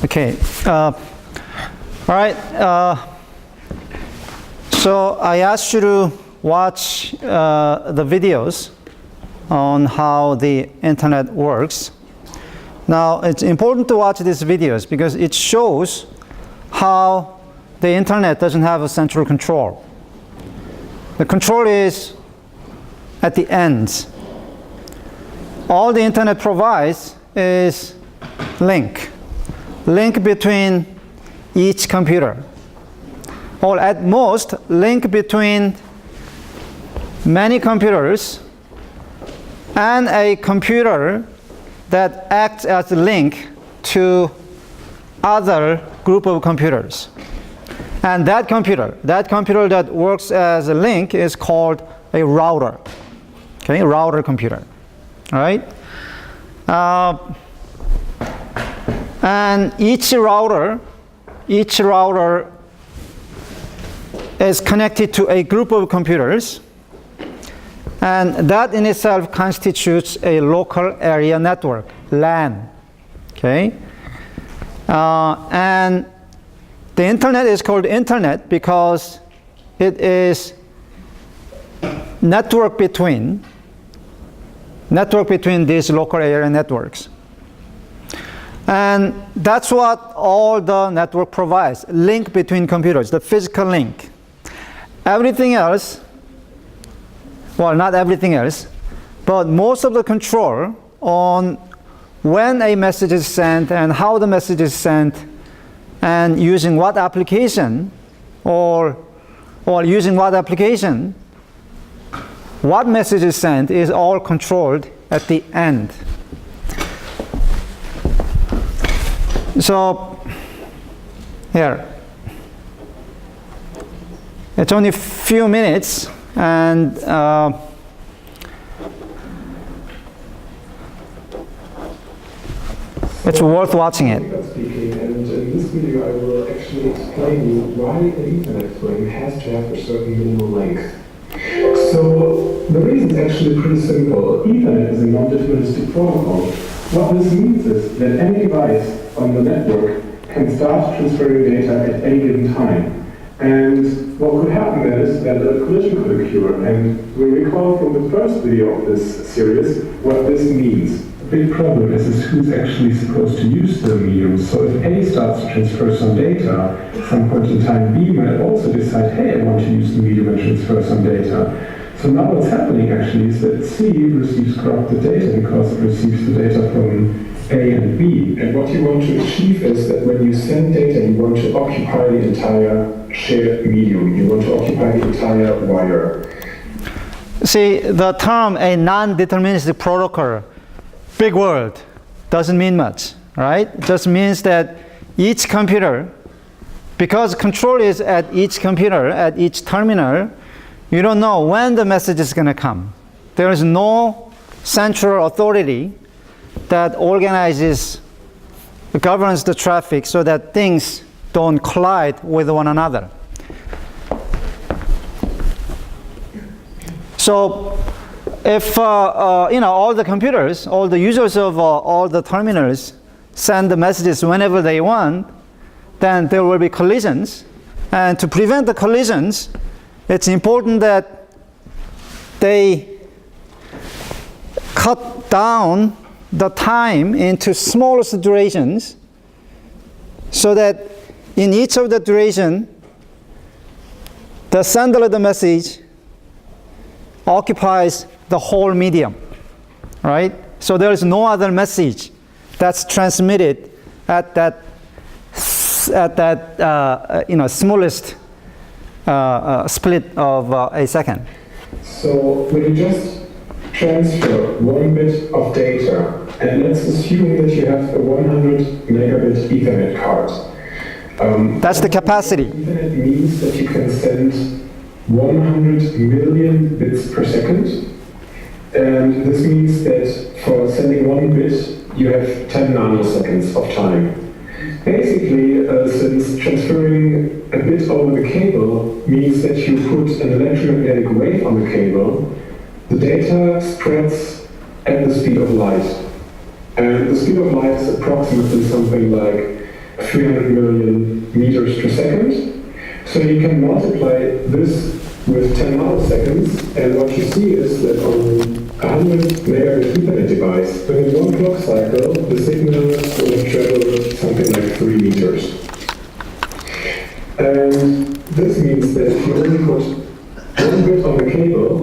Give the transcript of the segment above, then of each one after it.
Okay. All right. So I asked you to watch the videos on how the internet works. Now, it's important to watch these videos because it shows how the internet doesn't have a central control. The control is at the ends. All the internet provides is link between each computer, or at most link between many computers and a computer that acts as a link to other group of computers. And that computer that works as a link is called a router. Okay, router computer. All right? And each router is connected to a group of computers, and that in itself constitutes a local area network, LAN. Okay? And the internet is called internet because it is network between these local area networks. And that's what all the network provides, link between computers, the physical link. Everything else, well, not everything else, but most of the control on when a message is sent and how the message is sent and using what application or using what application, what message is sent is all controlled at the end. So here, it's only a few minutes, and it's worth watching it. Speaking, and in this video I will actually explain you why an Ethernet frame has to have a certain minimal length. So the reason is actually pretty simple. Ethernet is a non-deterministic protocol. What this means is that any device on the network can start transferring data at any given time. And what could happen is that a collision could occur. And we recall from the first video of this series what this means. The big problem is who's actually supposed to use the medium. So if A starts to transfer some data, at some point in time B might also decide, hey, I want to use the medium and transfer some data. So now what's happening actually is that C receives corrupted data because it receives the data from A and B. And what you want to achieve is that when you send data, you want to occupy the entire shared medium. You want to occupy the entire wire. See, the term a non-deterministic protocol, big word, doesn't mean much, right? It just means that each computer, because control is at each computer, at each terminal, you don't know when the message is going to come. There is no central authority that organizes, governs the traffic so that things don't collide with one another. So if all the computers, all the users of all the terminals send the messages whenever they want, then there will be collisions. And to prevent the collisions, it's important that they cut down the time into smallest durations so that in each of the duration, the sender of the message occupies the whole medium, right? So there is no other message that's transmitted at that smallest split of a second. So when you just transfer one bit of data, and let's assume that you have a 100 megabit Ethernet card. That's the capacity. Ethernet means that you can send 100 million bits per second. And this means that for sending one bit, you have 10 nanoseconds of time. Basically, since transferring a bit over the cable means that you put an electromagnetic wave on the cable, the data spreads at the speed of light. And the speed of light is approximately something like 300 million meters per second. So you can multiply this with 10 nanoseconds, and what you see is that on a 100 megabit Ethernet device, within one clock cycle, the signal will have traveled something like 3 meters. And this means that if you only put one bit on the cable,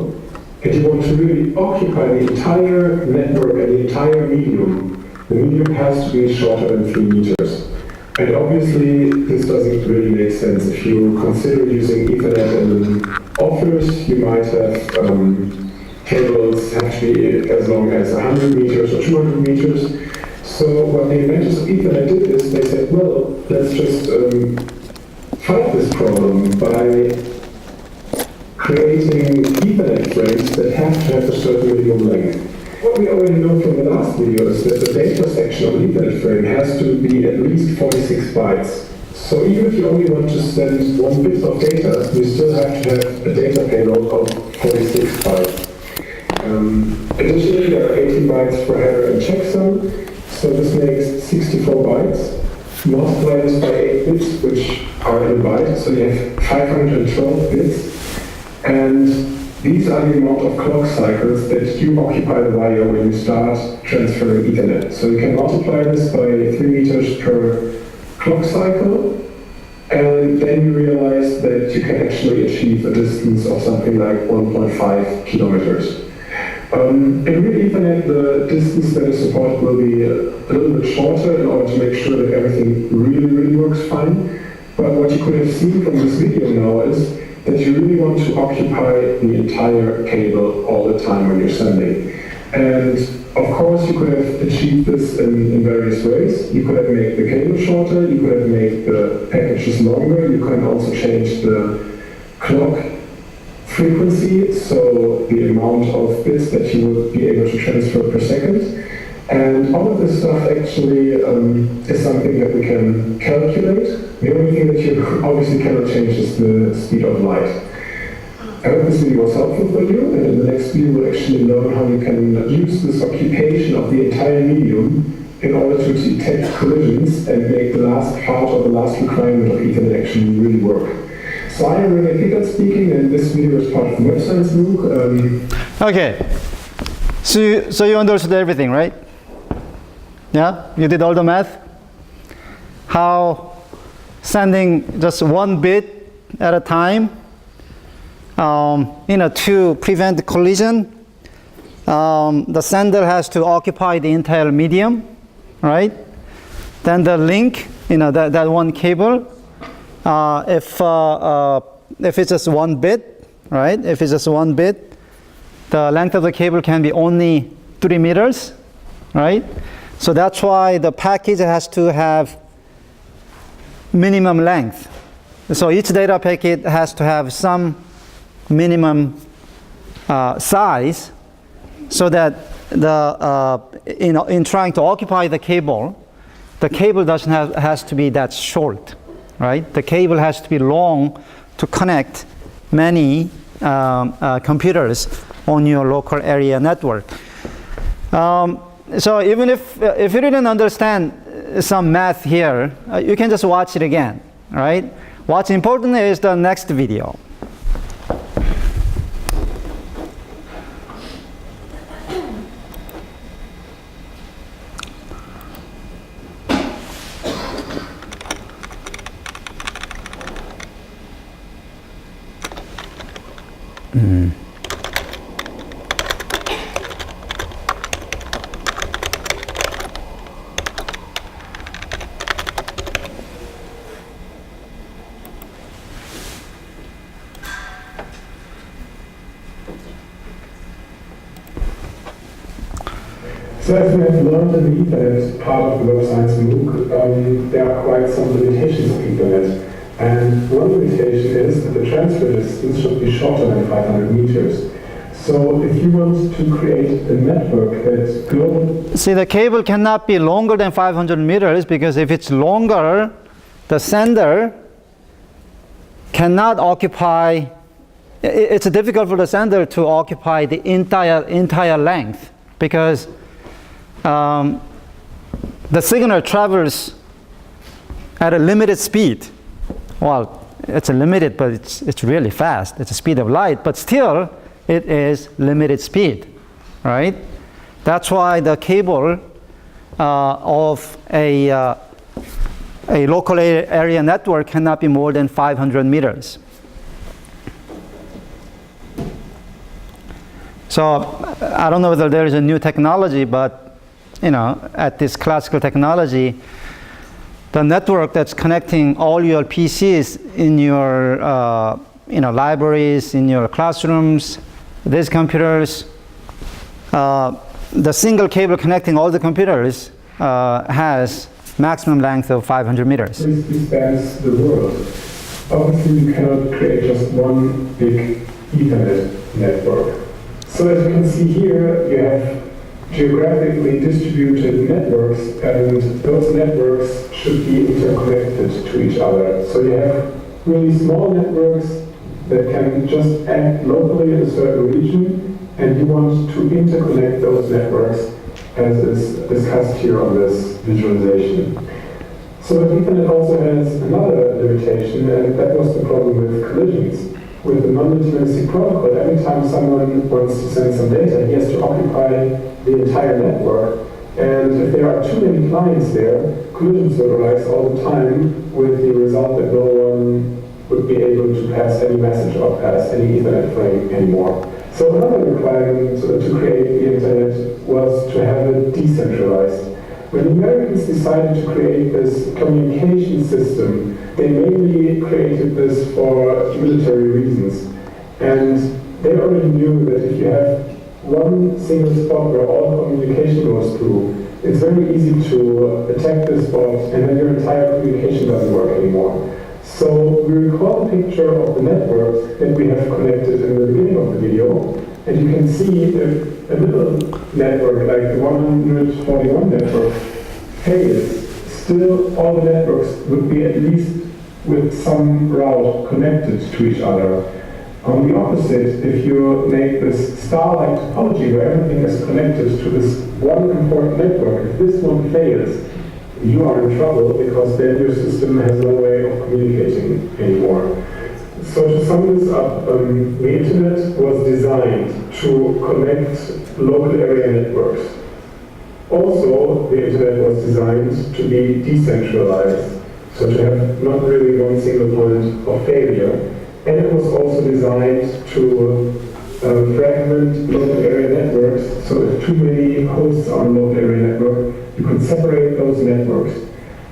and you want to really occupy the entire network and the entire medium, the medium has to be shorter than 3 meters. And obviously, this doesn't really make sense. If you consider using Ethernet in an office, you might have cables have to be as long as 100 meters or 200 meters. So what the inventors of Ethernet did is they said, well, let's just fight this problem by creating Ethernet frames that have to have a certain minimum length. What we already know from the last video is that the data section of an Ethernet frame has to be at least 46 bytes. So even if you only want to send one bit of data, you still have to have a data payload of 46 bytes. Additionally, there are 18 bytes for header and checksum, so this makes 64 bytes. Multiply this by 8 bits, which are in a byte, so you have 512 bits. And these are the amount of clock cycles that you occupy the wire when you start transferring Ethernet. So you can multiply this by 3 meters per clock cycle, and then you realize that you can actually achieve a distance of something like 1.5 kilometers. In real Ethernet, the distance that is supported will be a little bit shorter in order to make sure that everything really works fine. But what you could have seen from this video now is that you really want to occupy the entire cable all the time when you're sending. And of course, you could have achieved this in various ways. You could have made the cable shorter, you could have made the packages longer, you can also change the clock frequency, so the amount of bits that you would be able to transfer per second. And all of this stuff actually is something that we can calculate. The only thing that you obviously cannot change is the speed of light. I hope this video was helpful for you, and in the next video we'll actually learn how you can use this occupation of the entire medium in order to detect collisions and make the last part or the last requirement of Ethernet actually really work. So I am René Pickard speaking, and this video is part of the Web Science MOOC. Okay, so you understood everything, right? Yeah, you did all the math? How sending just one bit at a time, to prevent collision, the sender has to occupy the entire medium, right? Then the link, that one cable, if it's just one bit, right? If it's just one bit, the length of the cable can be only 3 meters, right? So that's why the package has to have minimum length. So each data packet has to have some minimum size, so that in trying to occupy the cable doesn't has to be that short, right? The cable has to be long to connect many computers on your local area network. So even if you didn't understand some math here, you can just watch it again, right? What's important is the next video. So as we have learned in the Ethernet part of the Web Science MOOC, there are quite some limitations of Ethernet. And one limitation is that the transfer distance should be shorter than 500 meters. So if you want to create a network that's global... See, the cable cannot be longer than 500 meters, because if it's longer, the sender cannot occupy, it's difficult for the sender to occupy the entire length, because the signal travels at a limited speed. Well, it's a limited, but it's really fast. It's a speed of light, but still it is limited speed, right? That's why the cable of a local area network cannot be more than 500 meters. So I don't know whether there is a new technology, but at this classical technology, the network that's connecting all your PCs in your libraries, in your classrooms, these computers, the single cable connecting all the computers has maximum length of 500 meters. This spans the world. Obviously, you cannot create just one big Ethernet network. So as you can see here, you have geographically distributed networks, and those networks should be interconnected to each other. So you have really small networks that can just act locally in a certain region, and you want to interconnect those networks as is discussed here on this visualization. So Ethernet also has another limitation, and that was the problem with collisions. With the non-deterministic protocol, every time someone wants to send some data, he has to occupy the entire network. And if there are too many clients there, collisions would arise all the time, with the result that no one would be able to pass any message or pass any Ethernet frame anymore. So another requirement to create the Internet was to have it decentralized. When the Americans decided to create this communication system, they mainly created this for military reasons. And they already knew that if you have one single spot where all communication goes through, it's very easy to attack this spot, and then your entire communication doesn't work anymore. So we recall a picture of the networks that we have connected in the beginning of the video, and you can see if a little network like the 141 network fails, still all the networks would be at least with some route connected to each other. On the opposite, if you make this star-like topology where everything is connected to this one important network, if this one fails, you are in trouble because then your system has no way of communicating anymore. So to sum this up, the Internet was designed to connect local area networks. Also, the Internet was designed to be decentralized, so to have not really one single point of failure. And it was also designed to fragment local area networks, so if too many hosts are on a local area network, you could separate those networks.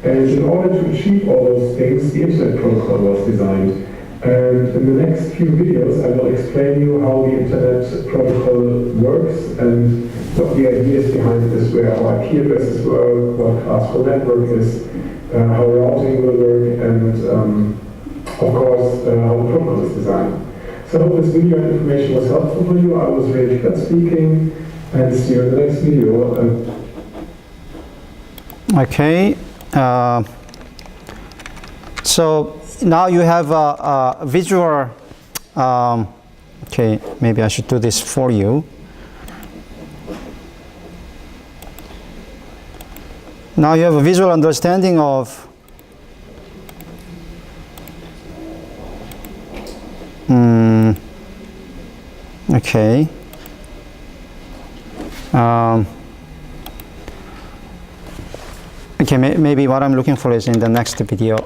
And in order to achieve all those things, the Internet protocol was designed. And in the next few videos, I will explain you how the Internet protocol works and what the ideas behind this were, how IP addresses work, what classful network is, how routing will work, and of course, how the protocol is designed. So I hope this video and information was helpful for you. I was Ray Pickett speaking, and see you in the next video. Okay. So now you have a visual, okay, maybe I should do this for you. Now you have a visual understanding of okay. Okay, maybe what I'm looking for is in the next video.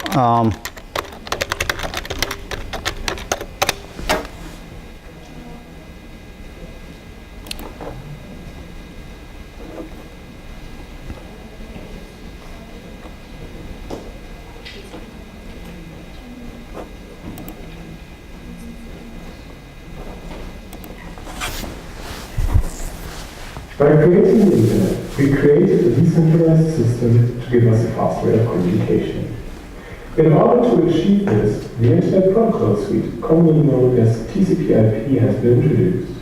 By creating the Internet, we created a decentralized system to give us a fast way of communication. In order to achieve this, the Internet Protocol Suite, commonly known as TCP/IP, has been introduced.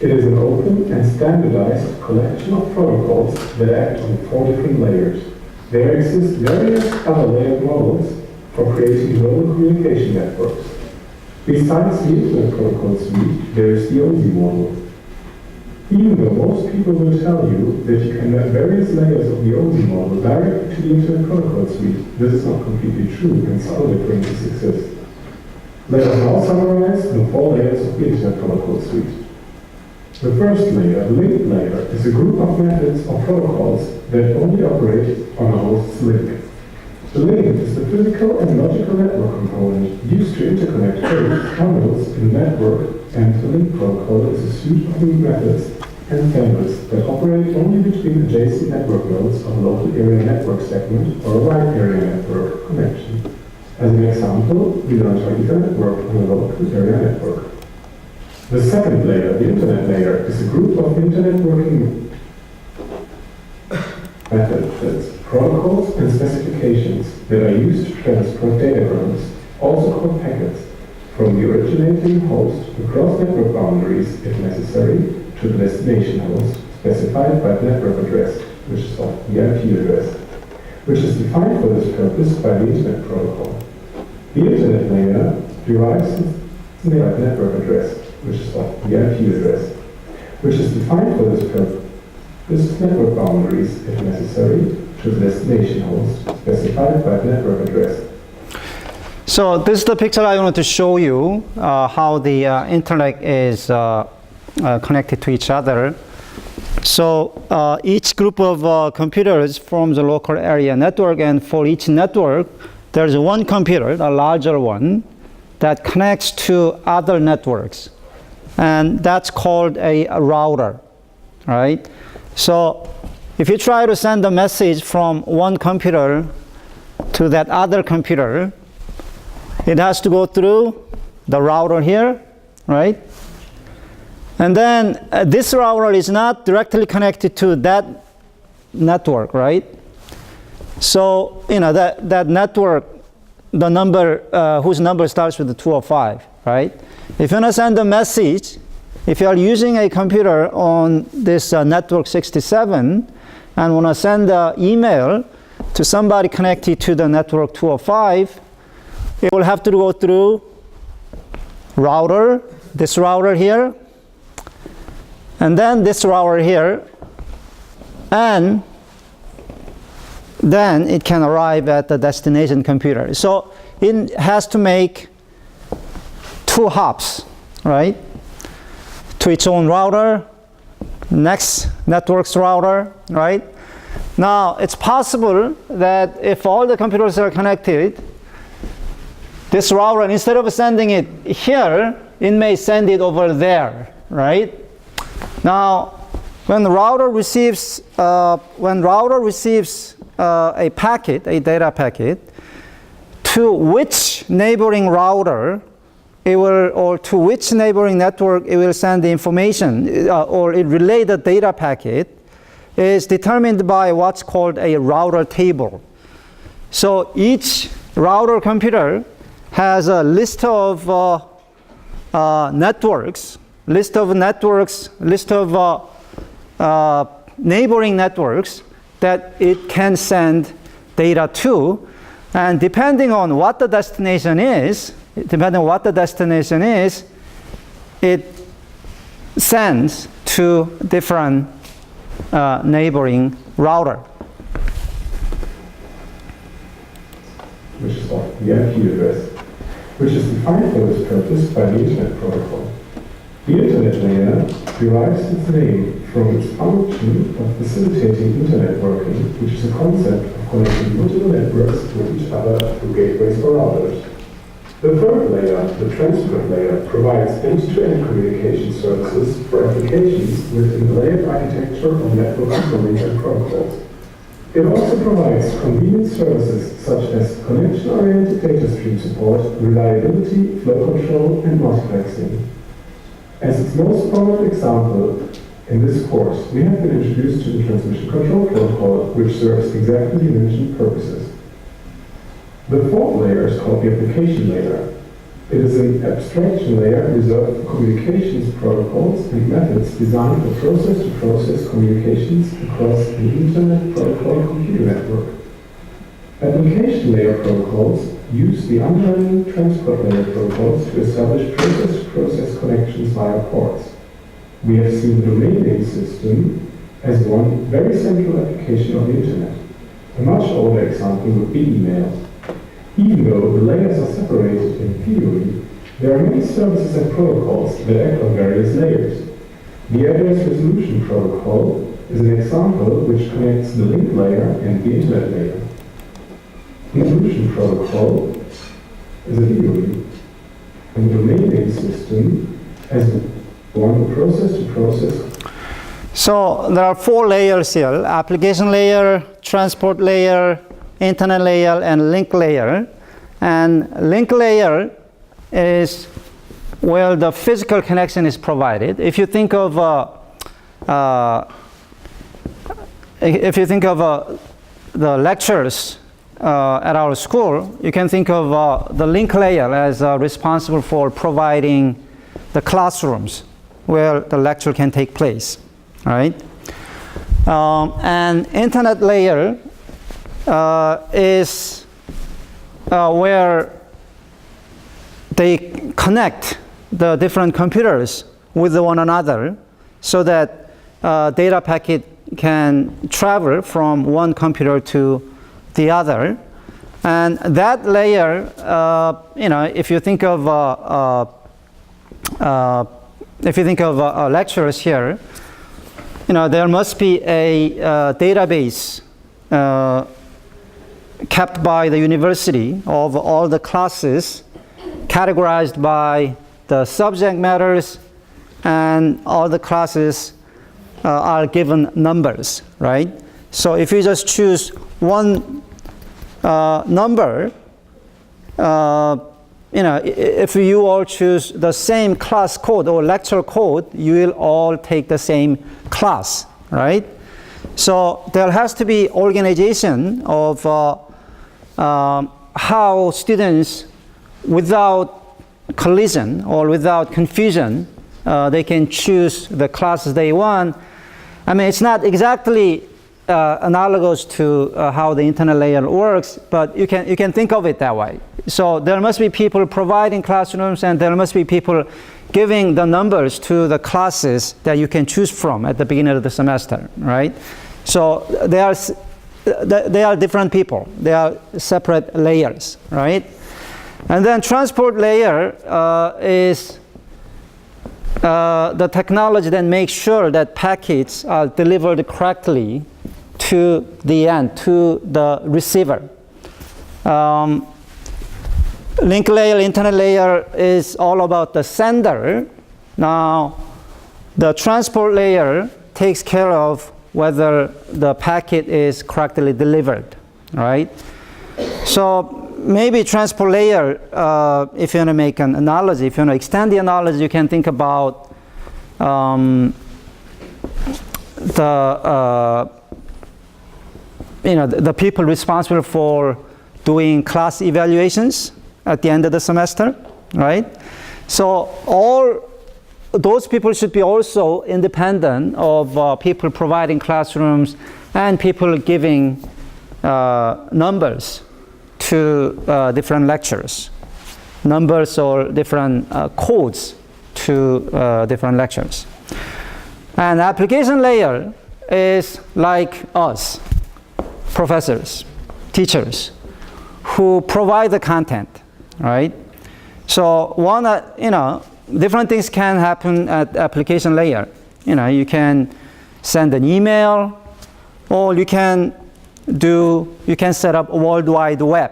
It is an open and standardized collection of protocols that act on 4 different layers. There exist various other layered models for creating global communication networks. Besides the Internet Protocol Suite, there is the OSI model. Even though most people will tell you that you can map various layers of the OSI model directly to the Internet Protocol Suite, this is not completely true and subtle differences exist. Let us now summarize the 4 layers of the Internet Protocol Suite. The first layer, the link layer, is a group of methods or protocols that only operate on a host's link. The link is the physical and logical network component used to interconnect hosts, terminals in the network, and the link protocol is a suite of methods and standards that operate only between adjacent network nodes of a local area network segment or a wide area network connection. As an example, we learned how Ethernet worked on a local area network. The second layer, the Internet layer, is a group of Internet working methods, protocols, and specifications that are used to transport datagrams, also called packets, from the originating host across network boundaries, if necessary, to the destination host, specified by the network address, which is often the IP address, which is defined for this purpose by the Internet Protocol. The Internet layer derives its network address, which is often the IP address, which is defined for this purpose. This is network boundaries, if necessary, to the destination host, specified by the network address. So this is the picture I wanted to show you, how the internet is connected to each other. So each group of computers forms a local area network, and for each network, there's one computer, a larger one, that connects to other networks. And that's called a router, right? So if you try to send a message from one computer to that other computer, it has to go through the router here, right? And then this router is not directly connected to that network, right? So, you know, that network, the number, whose number starts with the 205, right? If you want to send a message, if you are using a computer on this network 67 and want to send an email to somebody connected to the network 205, it will have to go through router, this router here, and then this router here, and then it can arrive at the destination computer. So it has to make 2 hops, right? To its own router, next network's router, right? Now, it's possible that if all the computers are connected, this router, instead of sending it here, it may send it over there, right? Now, when the router receives a packet, a data packet, to which neighboring router it will, or to which neighboring network it will send the information, or it relay the data packet, is determined by what's called a router table. So each router computer has a list of networks, list of neighboring networks that it can send data to, and depending on what the destination is, it sends to different neighboring router. Which is often the IP address, which is defined for this purpose by the Internet Protocol. The Internet layer derives its name from its function of facilitating Internet working, which is a concept of connecting multiple networks with each other through gateways or routers. The third layer, the transport layer, provides end-to-end communication services for applications within the layered architecture of network components and protocols. It also provides convenient services such as connection-oriented data stream support, reliability, flow control, and multiplexing. As its most prominent example in this course, we have been introduced to the transmission control protocol, which serves exactly the mentioned purposes. The fourth layer is called the application layer. It is an abstraction layer reserved for communications protocols and methods designed for process-to-process communications across the Internet Protocol computer network. Application layer protocols use the underlying transport layer protocols to establish process-to-process connections via ports. We have seen the domain system as one very central application of the Internet. A much older example would be email. Even though the layers are separated in theory, there are many services and protocols that act on various layers. The address resolution protocol is an example which connects the link layer and the Internet layer. The resolution protocol is a theory, and the domain system as one process-to-process. So there are 4 layers here: application layer, transport layer, internet layer, and link layer. And link layer is where the physical connection is provided. If you think of the lectures at our school, you can think of the link layer as responsible for providing the classrooms where the lecture can take place, right? And internet layer is where they connect the different computers with one another so that data packet can travel from one computer to the other. And that layer, if you think of lectures here, there must be a database kept by the university of all the classes, categorized by the subject matters, and all the classes are given numbers, right? So if you just choose one number, if you all choose the same class code or lecture code, you will all take the same class, right? So there has to be organization of how students, without collision or without confusion, they can choose the classes they want. I mean, it's not exactly analogous to how the internet layer works, but you can think of it that way. So there must be people providing classrooms, and there must be people giving the numbers to the classes that you can choose from at the beginning of the semester, right? So they are different people. They are separate layers, right? And then transport layer is the technology that makes sure that packets are delivered correctly to the end, to the receiver. Link layer, internet layer is all about the sender. Now, the transport layer takes care of whether the packet is correctly delivered, right? So maybe transport layer, if you want to make an analogy, if you want to extend the analogy, you can think about the people responsible for doing class evaluations at the end of the semester, right? So all those people should be also independent of people providing classrooms and people giving numbers to different lectures, numbers or different codes to different lectures. And application layer is like us, professors, teachers, who provide the content, right? So different things can happen at application layer. You can send an email, or you can set up a World Wide Web,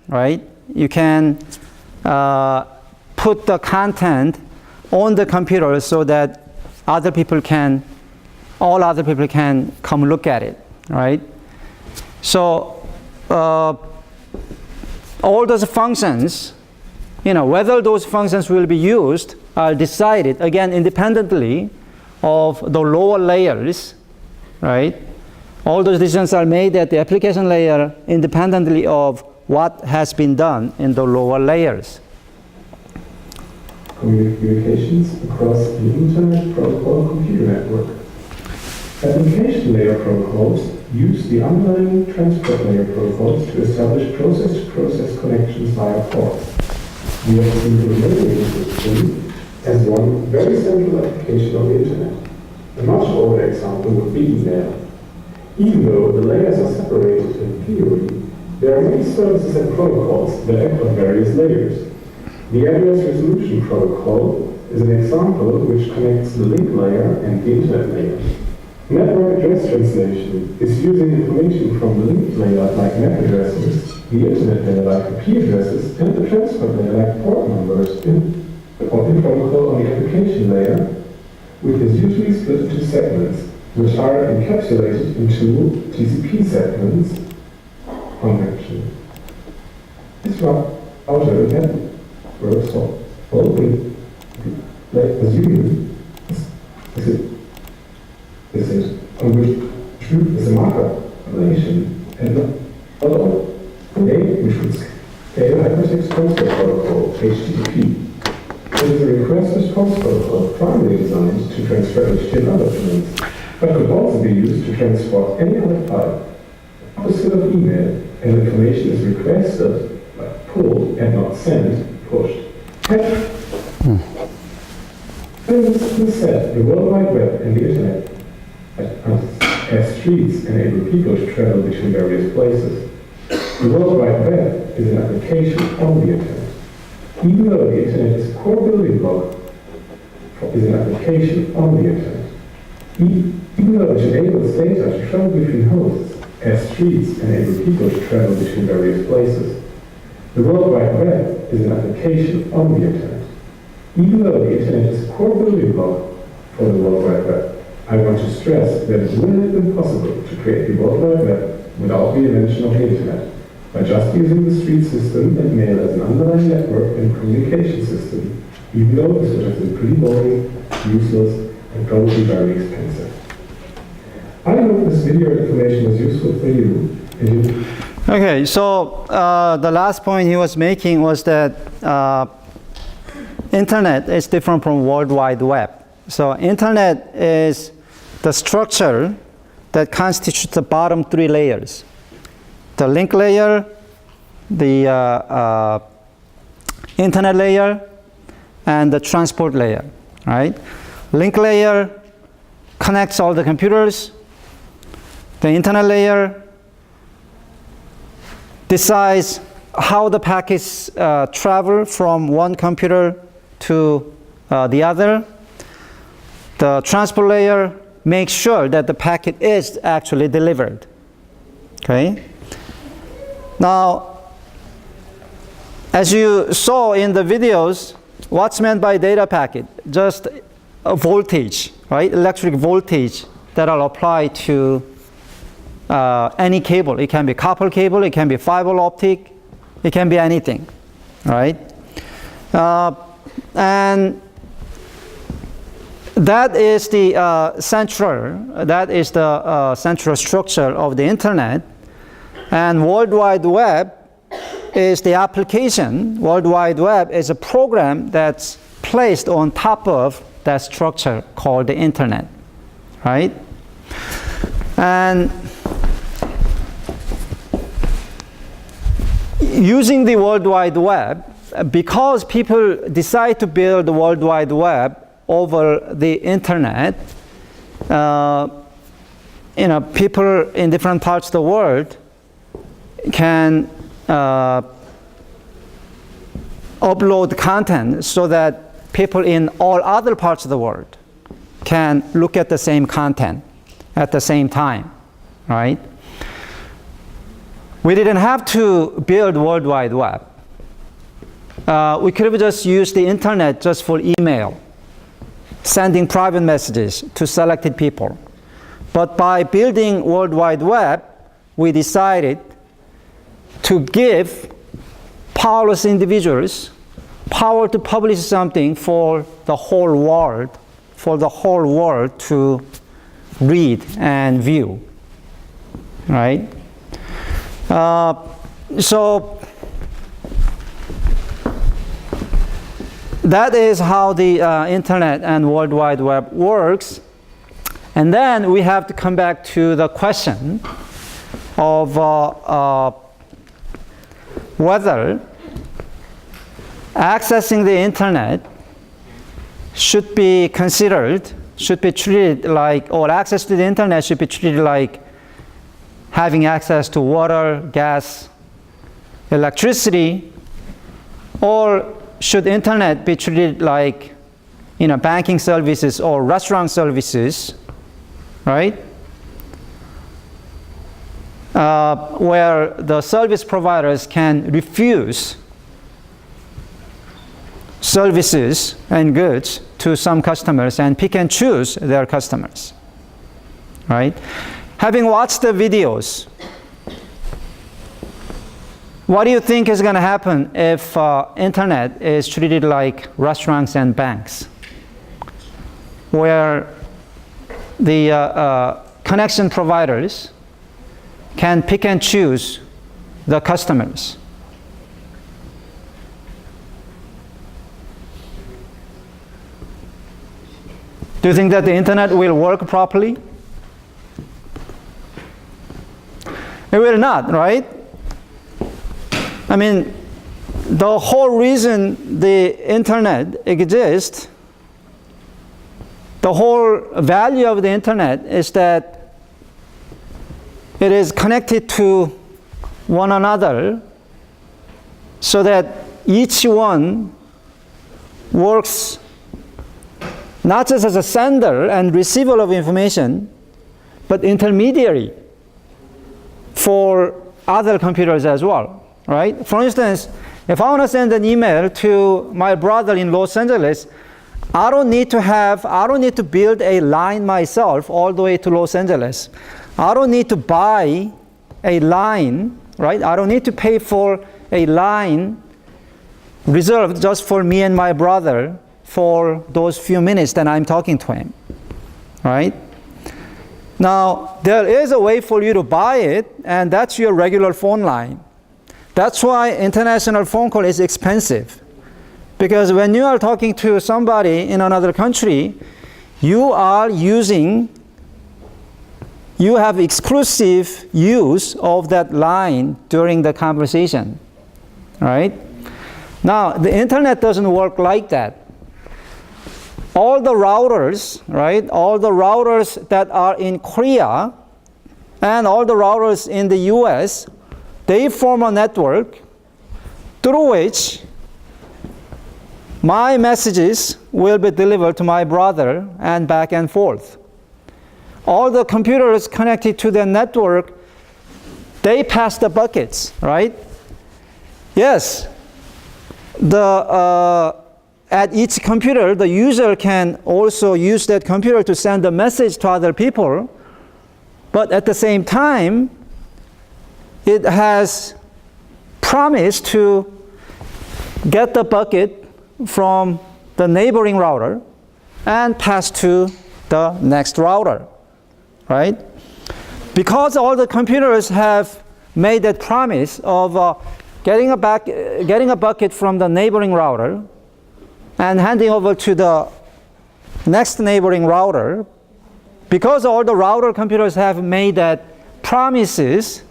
right? You can put the content on the computer so that all other people can come look at it, right? So all those functions, whether those functions will be used are decided, again, independently of the lower layers, right? All those decisions are made at the application layer independently of what has been done in the lower layers. Communications across the Internet Protocol computer network. Application layer protocols use the underlying transport layer protocols to establish process-to-process connections via ports. We have seen the domain system as one very central application of the Internet. A much older example would be email. Even though the layers are separated in theory, there are many services and protocols that act on various layers. The address resolution protocol is an example which connects the link layer and the Internet layer. Network address translation is using information from the link layer like MAC addresses, the Internet layer like IP addresses, and the transport layer like port numbers in the protocol on the application layer, which is usually split into segments, which are encapsulated into TCP segments connection. This router networks for all the assuming this is on which truth is a markup relation and not all the name which would scale hypertext transfer protocol HTTP. It is a request response protocol primarily designed to transfer HTML documents, but could also be used to transport any other file. Opposite of email, and information is requested, but pulled and not sent, pushed. This said, the World Wide Web and the Internet as streets enable people to travel between various places. The World Wide Web is an application on the Internet. Even though the Internet is a core building block, is an application on the Internet. Even though it enables data to travel between hosts, as streets enable people to travel between various places. The World Wide Web is an application on the Internet. Even though the Internet is a core building block for the World Wide Web, I want to stress that it would have been possible to create the World Wide Web without the invention of the Internet, by just using the street system and mail as an underlying network and communication system, even though this would have been pretty boring, useless, and probably very expensive. I hope this video information was useful for you. Okay, so the last point he was making was that Internet is different from World Wide Web. So Internet is the structure that constitutes the bottom three layers. The link layer, the Internet layer, and the transport layer, right? Link layer connects all the computers. The Internet layer decides how the packets travel from one computer to the other. The transport layer makes sure that the packet is actually delivered. Okay? Now, as you saw in the videos, what's meant by data packet? Just a voltage, right? Electric voltage that will apply to any cable. It can be copper cable, it can be fiber optic, it can be anything, right? And that is the central structure of the Internet. And World Wide Web is the application. World Wide Web is a program that's placed on top of that structure called the Internet, right? And using the World Wide Web, because people decide to build the World Wide Web over the Internet, people in different parts of the world can upload content so that people in all other parts of the world can look at the same content at the same time, right? We didn't have to build World Wide Web. We could have just used the Internet just for email, sending private messages to selected people. But by building World Wide Web, we decided to give powerless individuals power to publish something for the whole world to read and view, right? So that is how the Internet and World Wide Web works. And then we have to come back to the question of whether accessing the Internet should be considered, should be treated like, or access to the internet should be treated like having access to water, gas, electricity, or should internet be treated like, banking services or restaurant services, right? Where the service providers can refuse services and goods to some customers and pick and choose their customers, right? Having watched the videos, what do you think is going to happen if internet is treated like restaurants and banks, where the connection providers can pick and choose the customers? Do you think that the internet will work properly? It will not, right? I mean, the whole reason the internet exists, the whole value of the internet is that it is connected to one another so that each one works not just as a sender and receiver of information, but intermediary for other computers as well, right? For instance, if I want to send an email to my brother in Los Angeles, I don't need to build a line myself all the way to Los Angeles. I don't need to buy a line, right? I don't need to pay for a line reserved just for me and my brother for those few minutes that I'm talking to him, right? Now, there is a way for you to buy it, and that's your regular phone line. That's why international phone call is expensive. Because when you are talking to somebody in another country, you have exclusive use of that line during the conversation, right? Now, the internet doesn't work like that. All the routers, right, all the routers that are in Korea and all the routers in the US, they form a network through which my messages will be delivered to my brother and back and forth. All the computers connected to the network, they pass the buckets, right? Yes, at each computer, the user can also use that computer to send a message to other people, but at the same time, it has promised to get the bucket from the neighboring router and pass to the next router, right? Because all the computers have made that promise of getting a bucket from the neighboring router and handing over to the next neighboring router, because all the router computers have made that promises,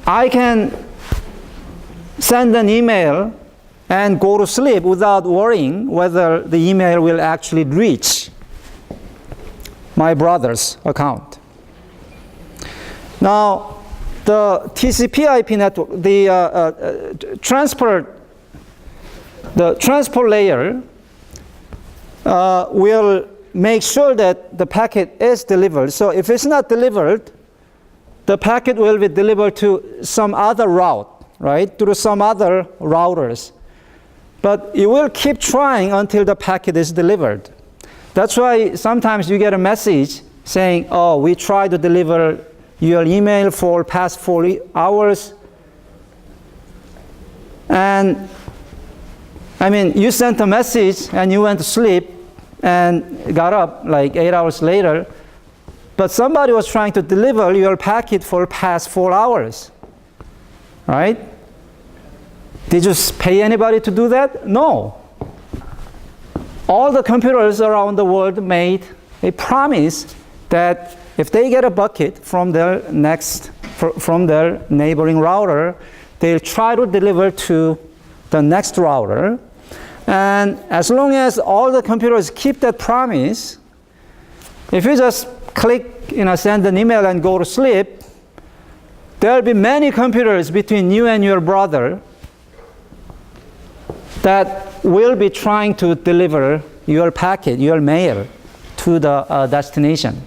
I can send an email and go to sleep without worrying whether the email will actually reach my brother's account. Now, the TCP/IP network, the transport layer will make sure that the packet is delivered. So if it's not delivered, the packet will be delivered to some other route, right, through some other routers. But it will keep trying until the packet is delivered. That's why sometimes you get a message saying, oh, we tried to deliver your email for past 4 hours. And I mean, you sent a message and you went to sleep and got up like 8 hours later, but somebody was trying to deliver your packet for past 4 hours, right? Did you pay anybody to do that? No. All the computers around the world made a promise that if they get a bucket from their neighboring router, they'll try to deliver to the next router. And as long as all the computers keep that promise, if you just click, send an email and go to sleep, there will be many computers between you and your brother that will be trying to deliver your packet, your mail, to the destination.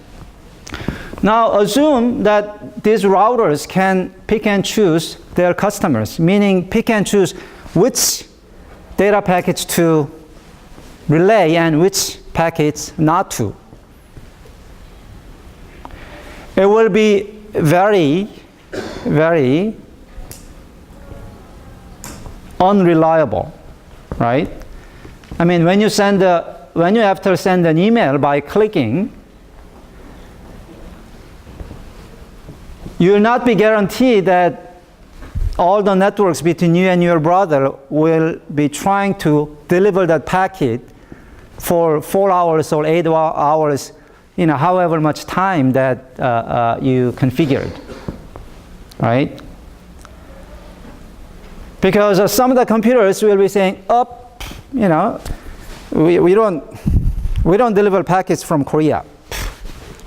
Now assume that these routers can pick and choose their customers, meaning pick and choose which data packets to relay and which packets not to. It will be very, very unreliable, right? I mean, when you have to send an email by clicking, you will not be guaranteed that all the networks between you and your brother will be trying to deliver that packet for 4 hours or 8 hours, however much time that you configured, right? Because some of the computers will be saying, we don't deliver packets from Korea,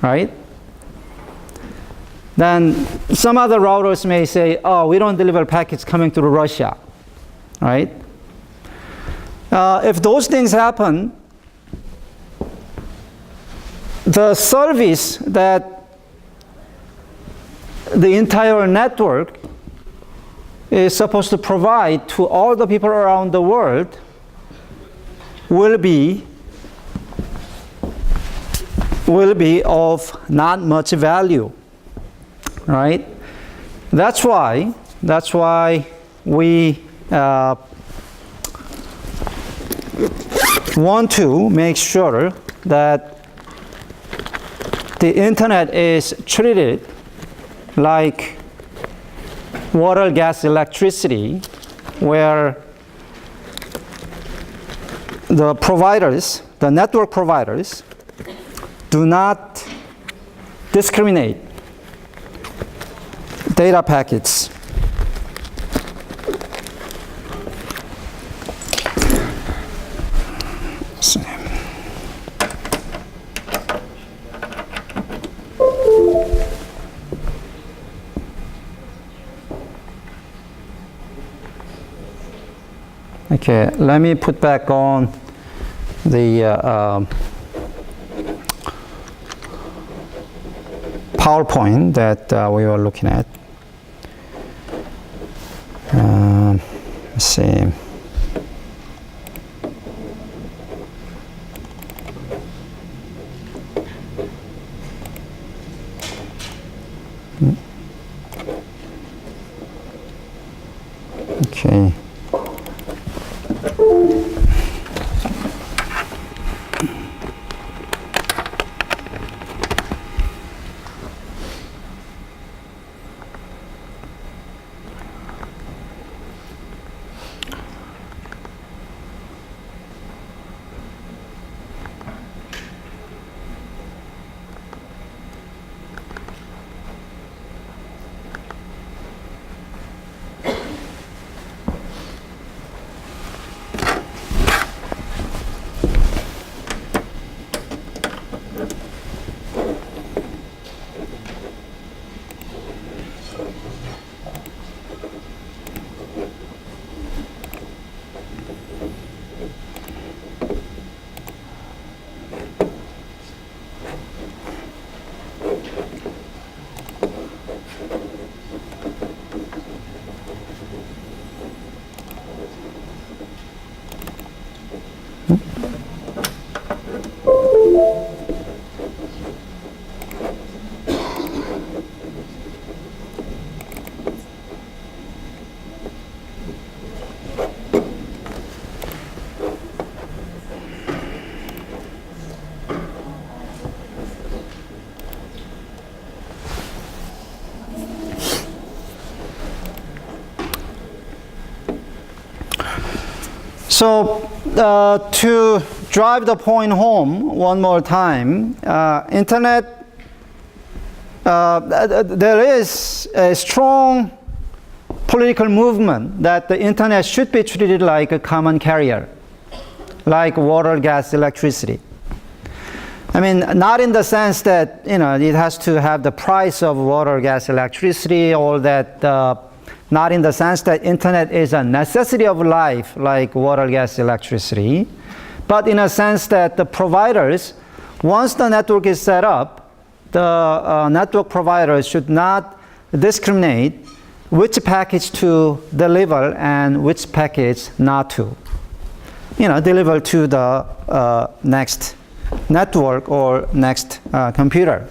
right? Then some other routers may say, we don't deliver packets coming through Russia, right? If those things happen, the service that the entire network is supposed to provide to all the people around the world will be of not much value, right? That's why we want to make sure that the internet is treated like water, gas, electricity, where the providers, the network providers, do not discriminate data packets. Okay, let me put back on the PowerPoint that we were looking at. Let's see. Okay. So to drive the point home one more time, internet, there is a strong political movement that the internet should be treated like a common carrier, like water, gas, electricity. I mean, not in the sense that, it has to have the price of water, gas, electricity, or that, not in the sense that internet is a necessity of life, like water, gas, electricity, but in a sense that the providers, once the network is set up, the network providers should not discriminate which package to deliver and which package not to. Deliver to the next network or next computer.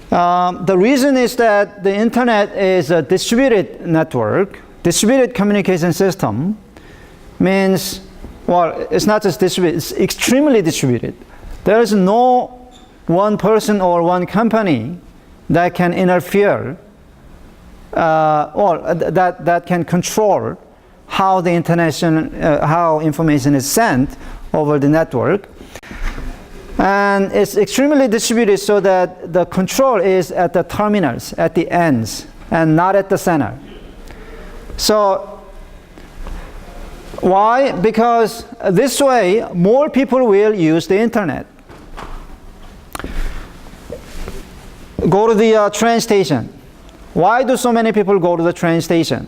The reason is that the internet is a distributed network. Distributed communication system means, well, it's not just distributed, it's extremely distributed. There is no one person or one company that can interfere or that can control how the how information is sent over the network. And it's extremely distributed so that the control is at the terminals, at the ends, and not at the center. So why? Because this way more people will use the internet. Go to the train station. Why do so many people go to the train station?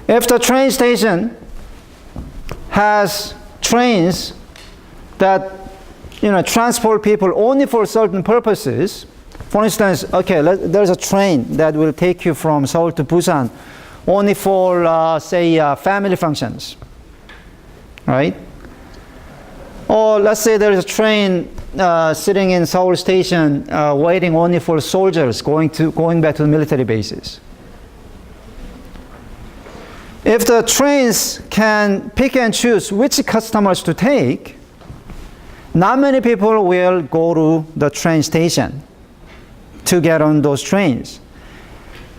If the train station has trains that transport people only for certain purposes, for instance, okay, there's a train that will take you from Seoul to Busan only for say family functions, right? Or let's say there's a train sitting in Seoul station waiting only for soldiers going back to the military bases. If the trains can pick and choose which customers to take, not many people will go to the train station to get on those trains.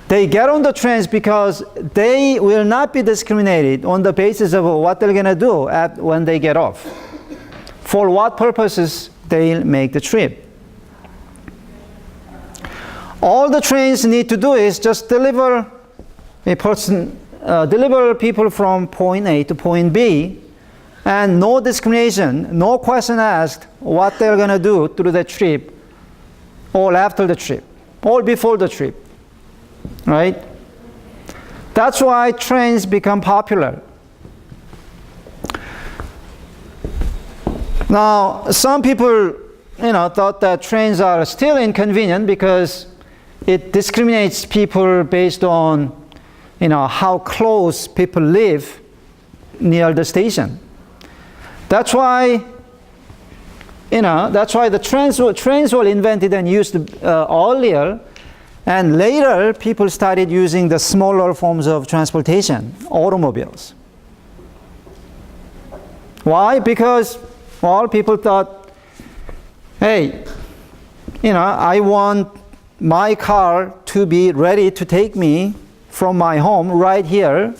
They get on the trains because they will not be discriminated on the basis of what they're going to do when they get off. For what purposes they'll make the trip. All the trains need to do is just deliver people from point A to point B, and no discrimination, no question asked what they're going to do through the trip, or after the trip, or before the trip, right? That's why trains become popular. Now, some people, thought that trains are still inconvenient because it discriminates people based on how close people live near the station. That's why the trains were invented and used earlier, and later people started using the smaller forms of transportation, automobiles. Why? Because, well, people thought, hey, I want my car to be ready to take me from my home right here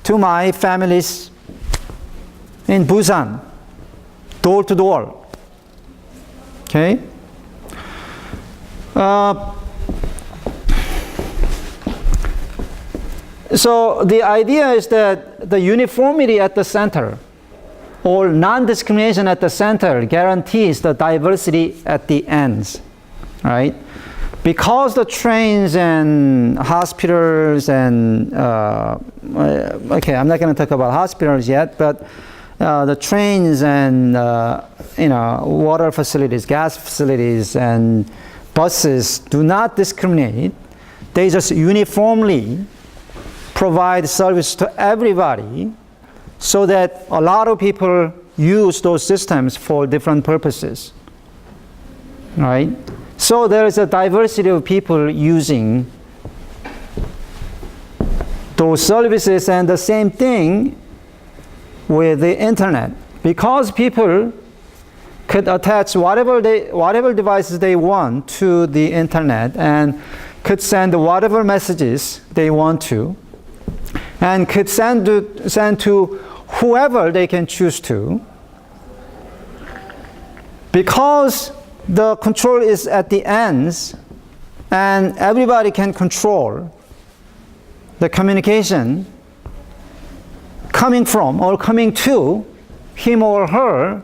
to my family's in Busan, door to door. Okay? So the idea is that the uniformity at the center or non-discrimination at the center guarantees the diversity at the ends, right? Because the trains and hospitals and, okay, I'm not going to talk about hospitals yet, but the trains and, water facilities, gas facilities, and buses do not discriminate. They just uniformly provide service to everybody so that a lot of people use those systems for different purposes, right? So there is a diversity of people using those services, and the same thing with the internet. Because people could attach whatever devices they want to the internet and could send whatever messages they want to, and could send to whoever they can choose to. Because the control is at the ends and everybody can control the communication, coming from or coming to him or her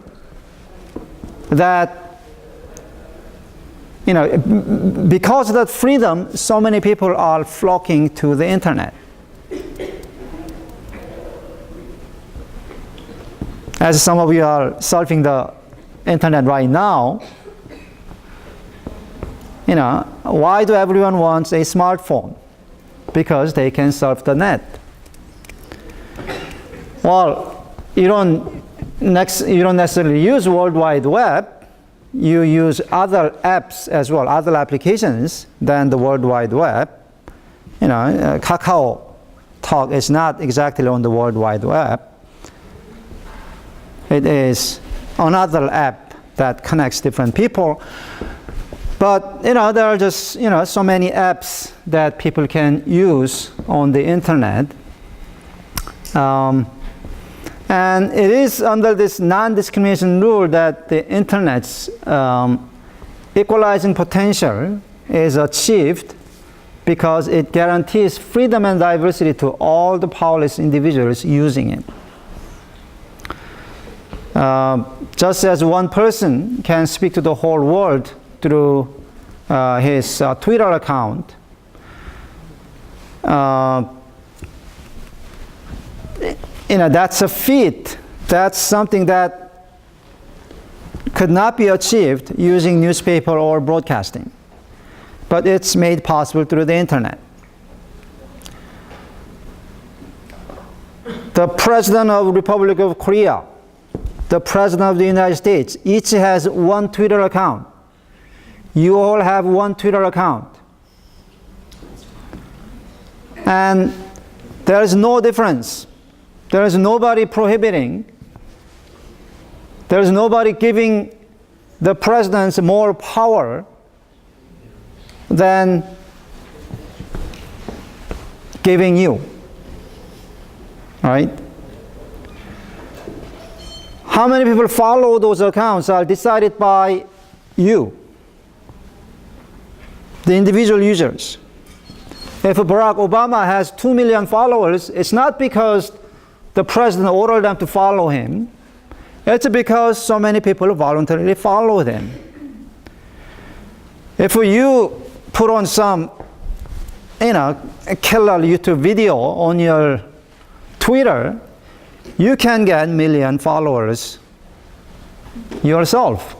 that, because of that freedom, so many people are flocking to the internet. As some of you are surfing the internet right now, why do everyone wants a smartphone? Because they can surf the net. Well, you don't necessarily use World Wide Web. You use other apps as well, other applications than the World Wide Web. Kuocw Talk is not exactly on the World Wide Web. It is another app that connects different people. But there are just so many apps that people can use on the internet. And it is under this non-discrimination rule that the internet's equalizing potential is achieved because it guarantees freedom and diversity to all the powerless individuals using it. Just as one person can speak to the whole world through his Twitter account, that's a feat. That's something that could not be achieved using newspaper or broadcasting. But it's made possible through the internet. The President of the Republic of Korea, the President of the United States, each has one Twitter account. You all have one Twitter account. And there is no difference. There is nobody prohibiting. There is nobody giving the presidents more power than giving you. Right? How many people follow those accounts are decided by you, the individual users. If Barack Obama has 2 million followers, it's not because the president ordered them to follow him. It's because so many people voluntarily follow them. If you put on some, killer YouTube video on your Twitter, you can get 1 million followers yourself.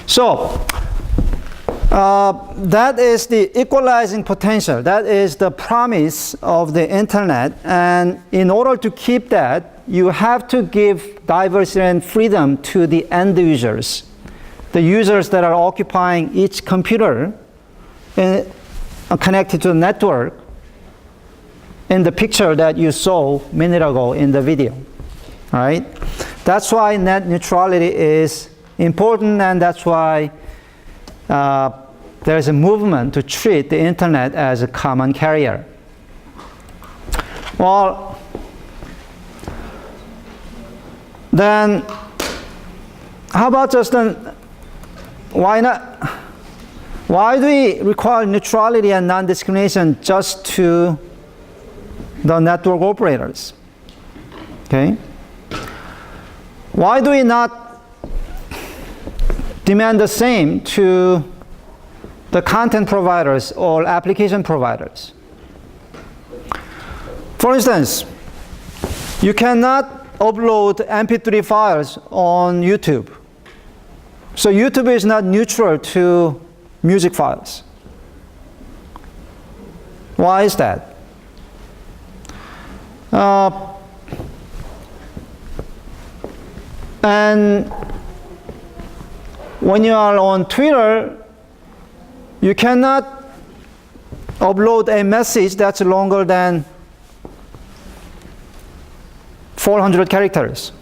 So, that is the equalizing potential. That is the promise of the internet. And in order to keep that, you have to give diversity and freedom to the end users, the users that are occupying each computer connected to the network in the picture that you saw a minute ago in the video. All right? That's why net neutrality is important, and that's why there's a movement to treat the internet as a common carrier. Well, then how about just why not? Why do we require neutrality and non-discrimination just to the network operators? Okay? Why do we not demand the same to the content providers or application providers? For instance, you cannot upload MP3 files on YouTube. So YouTube is not neutral to music files. Why is that? And when you are on Twitter, you cannot upload a message that's longer than 400 characters.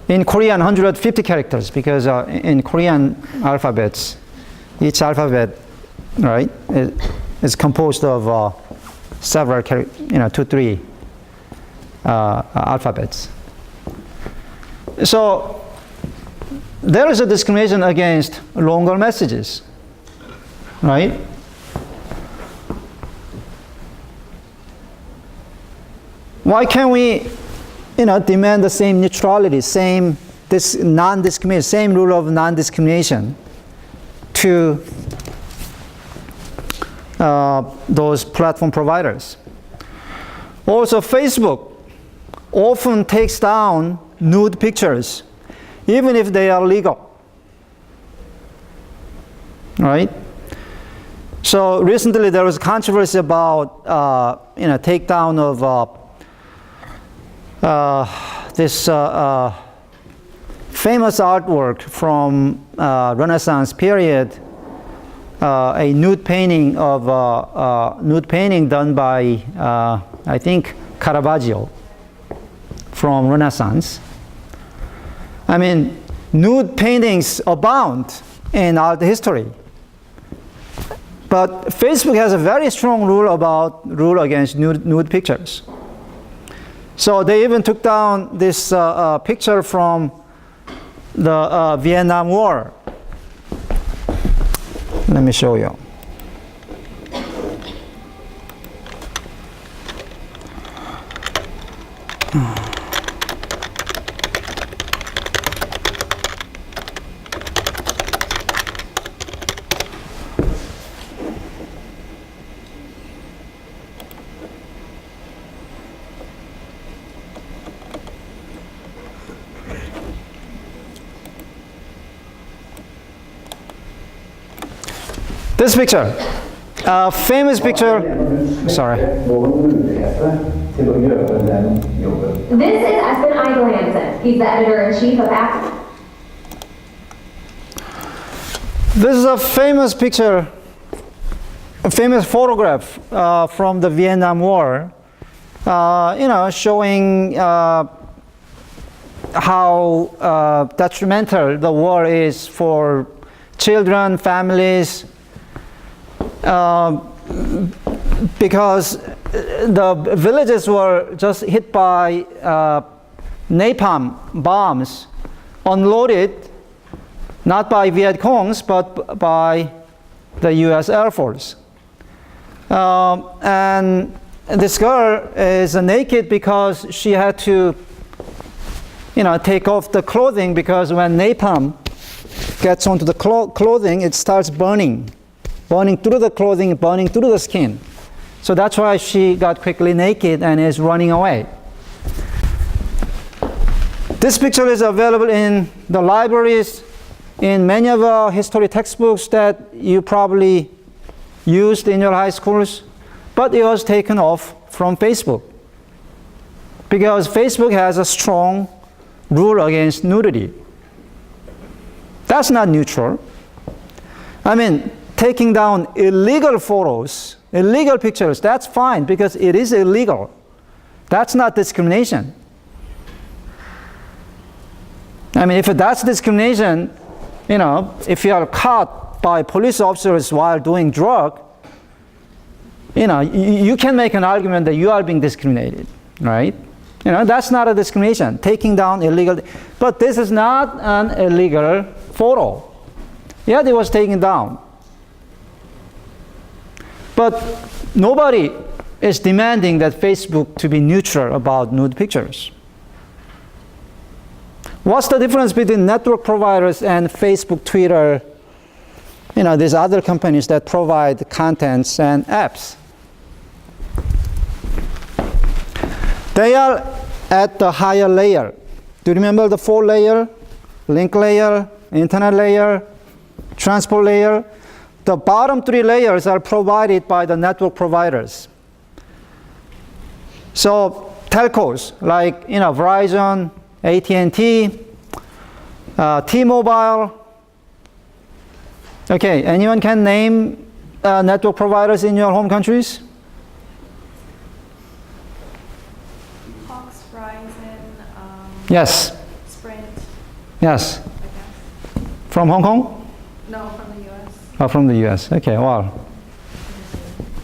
In Korean, 150 characters, because in Korean alphabets, each alphabet, right, is composed of several, 2-3 alphabets. So there is a discrimination against longer messages, right? Why can't we, demand the same neutrality, same non-discrimination, same rule of non-discrimination to those platform providers? Also, Facebook often takes down nude pictures, even if they are legal. Right? So recently there was controversy about takedown of this famous artwork from Renaissance period, a nude painting done by I think Caravaggio from Renaissance. I mean, nude paintings abound in art history. But Facebook has a very strong rule against nude pictures. So they even took down this picture from the Vietnam War. Let me show you. This picture, famous picture. Sorry. This is Espen Eidel-Hansen. He's the editor-in-chief of ACT. This is a famous picture, a famous photograph from the Vietnam War. Showing how detrimental the war is for children, families. Because the villages were just hit by napalm bombs, unloaded, not by Viet Congs, but by the US Air Force. And this girl is naked because she had to, take off the clothing, because when napalm gets onto the clothing, it starts burning through the clothing, burning through the skin. So that's why she got quickly naked and is running away. This picture is available in the libraries, in many of our history textbooks that you probably used in your high schools, but it was taken off from Facebook. Because Facebook has a strong rule against nudity. That's not neutral. I mean, taking down illegal photos, illegal pictures, that's fine because it is illegal. That's not discrimination. I mean, if that's discrimination, if you are caught by police officers while doing drug, you can make an argument that you are being discriminated, right? That's not a discrimination, taking down illegal. But this is not an illegal photo. Yeah, it was taken down. But nobody is demanding that Facebook to be neutral about nude pictures. What's the difference between network providers and Facebook, Twitter, these other companies that provide contents and apps? They are at the higher layer. Do you remember the 4 layer? Link layer, internet layer, transport layer. The bottom 3 layers are provided by the network providers. So telcos like Verizon, AT&T, T-Mobile. Okay, anyone can name network providers in your home countries? Cox, Verizon, Yes. Sprint. Yes. I guess. From Hong Kong? No, from the US. Oh, from the US. Okay, wow.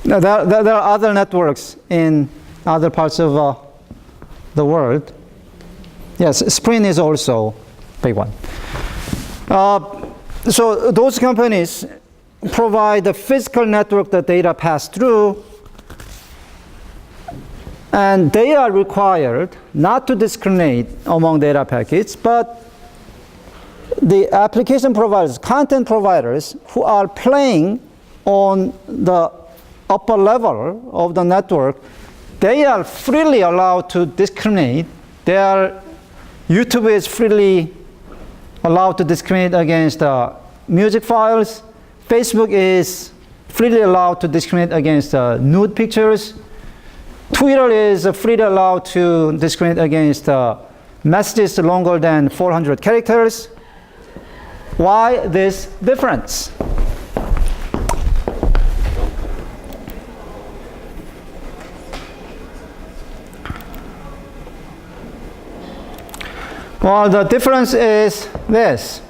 Now, there are other networks in other parts of the world. Yes, Sprint is also a big one. So those companies provide the physical network that data pass through, And they are required not to discriminate among data packets, but the application providers, content providers who are playing on the upper level of the network, they are freely allowed to discriminate. YouTube is freely allowed to discriminate against music files. Facebook is freely allowed to discriminate against nude pictures. Twitter is freely allowed to discriminate against messages longer than 400 characters. Why this difference? Well, the difference is this.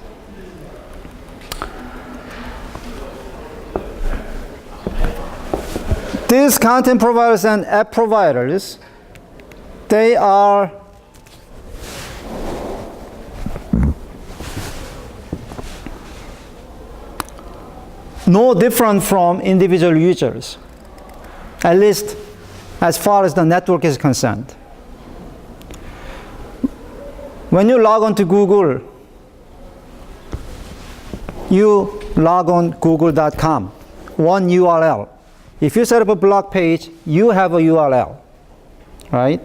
These content providers and app providers, they are no different from individual users, at least as far as the network is concerned. When you log on to Google, you log on google.com, one URL. If you set up a blog page, you have a URL, right?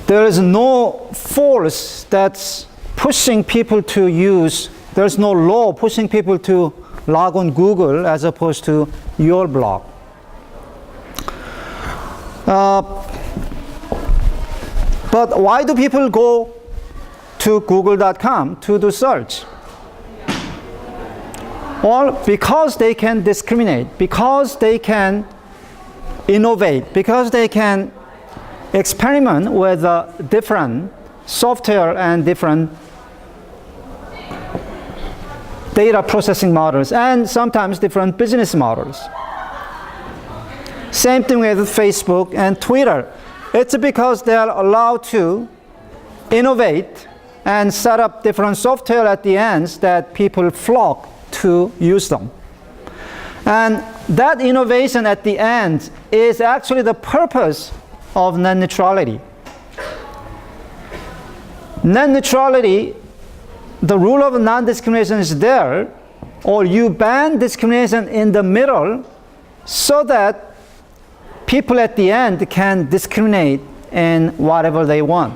There is no force that's pushing people to use, there's no law pushing people to log on Google as opposed to your blog. But why do people go to google.com to do search? Well, because they can discriminate, because they can innovate, because they can experiment with different software and different data processing models, and sometimes different business models. Same thing with Facebook and Twitter. It's because they are allowed to innovate and set up different software at the ends that people flock to use them. And that innovation at the end is actually the purpose of net neutrality. Net neutrality, the rule of non-discrimination is there, or you ban discrimination in the middle so that people at the end can discriminate in whatever they want.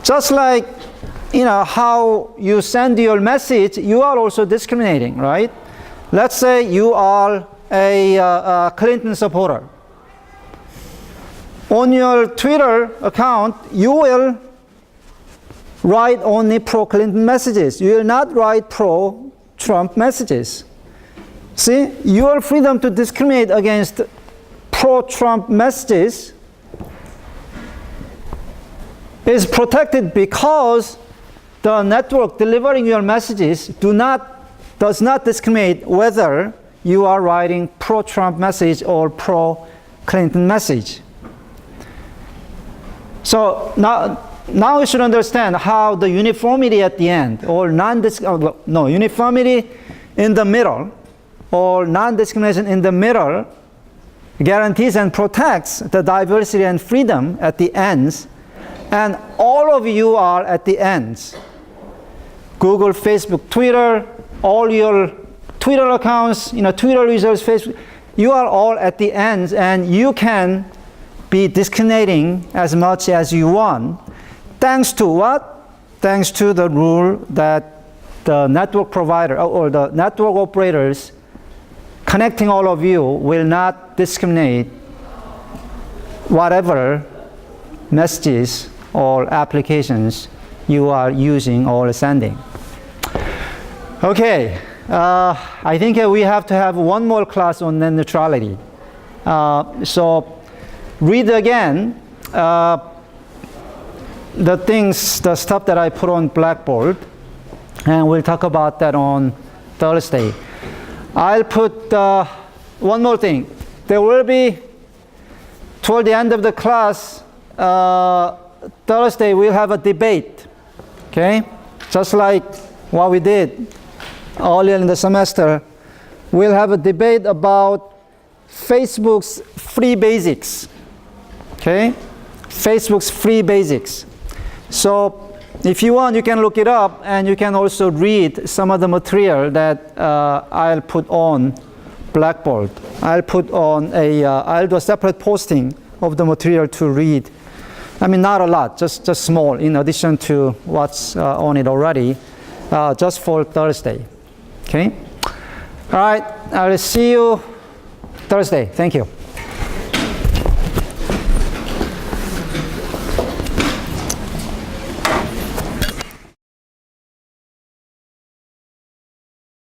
Just like, how you send your message, you are also discriminating, right? Let's say you are a Clinton supporter. On your Twitter account, you will write only pro-Clinton messages. You will not write pro-Trump messages. See, your freedom to discriminate against pro-Trump messages is protected because the network delivering your messages does not discriminate whether you are writing pro-Trump message or pro-Clinton message. So now you should understand how the uniformity at the end, or uniformity in the middle, or non-discrimination in the middle, guarantees and protects the diversity and freedom at the ends, and all of you are at the ends. Google, Facebook, Twitter, all your Twitter accounts, Twitter users, Facebook, you are all at the ends, and you can be discriminating as much as you want. Thanks to what? Thanks to the rule that the network provider or the network operators connecting all of you will not discriminate whatever messages or applications you are using or sending. Okay, I think we have to have one more class on net neutrality. So read again the stuff that I put on Blackboard, and we'll talk about that on Thursday. I'll put one more thing. There will be, toward the end of the class, Thursday we'll have a debate, okay? Just like what we did earlier in the semester. We'll have a debate about Facebook's free basics. Okay? Facebook's free basics. So if you want, you can look it up, and you can also read some of the material that I'll put on Blackboard. I'll do a separate posting of the material to read. I mean, not a lot, just small, in addition to what's on it already, just for Thursday. Okay? All right, I'll see you Thursday. Thank you.